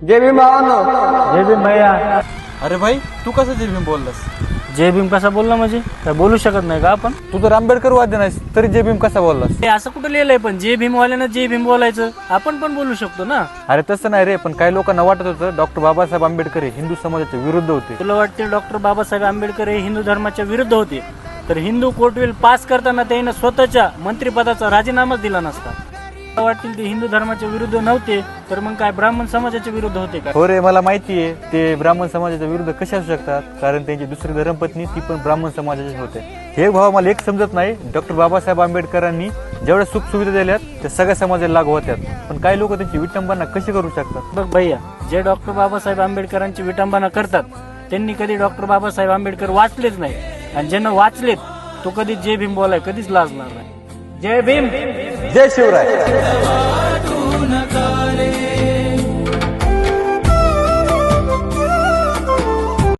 जय भीम भावानो. जय भीम भैया. अरे भाई तू कसं जय भीम बोललास? जय भीम कसा बोलला म्हणजे काय बोलू शकत नाही का आपण? तू तर आंबेडकर वाद्य नाहीस तरी जय भीम कसा बोललास? हे असं कुठं लिहिलंय पण जय भीम वाल्यानं जय भीम बोलायचं आपण पण बोलू शकतो ना. अरे तसं नाही रे, पण काही लोकांना वाटत होतं डॉक्टर बाबासाहेब आंबेडकर हे हिंदू समाजाच्या विरुद्ध होते. तुला वाटते डॉक्टर बाबासाहेब आंबेडकर हे हिंदू धर्माच्या विरुद्ध होते तर हिंदू कोर्ट बिल पास करताना त्यानं स्वतःच्या मंत्रिपदाचा राजीनामाच दिला नसता. तुला वाटतील ते हिंदू धर्माच्या विरुद्ध नव्हते तर मग काय ब्राह्मण समाजाच्या विरुद्ध होते का? हो रे, मला माहिती आहे ते ब्राह्मण समाजाच्या विरुद्ध कशा असू शकतात, कारण त्यांची दुसरी धर्मपत्नी ती पण ब्राह्मण समाजाची होते. हे भाव मला एक समजत नाही, डॉक्टर बाबासाहेब आंबेडकरांनी जेवढ्या सुख सुविधा दिल्यात त्या सगळ्या समाजाला लागू होत्यात, पण काही लोक त्यांची विटंबना कशी करू शकतात? बघ भैया, जे डॉक्टर बाबासाहेब आंबेडकरांची विटंबना करतात त्यांनी कधी डॉक्टर बाबासाहेब आंबेडकर वाचलेच नाही, आणि ज्यांना वाचलेत तो कधी जय भीम बोलाय कधीच लाजणार नाही. जय भीम. जय शिवराय.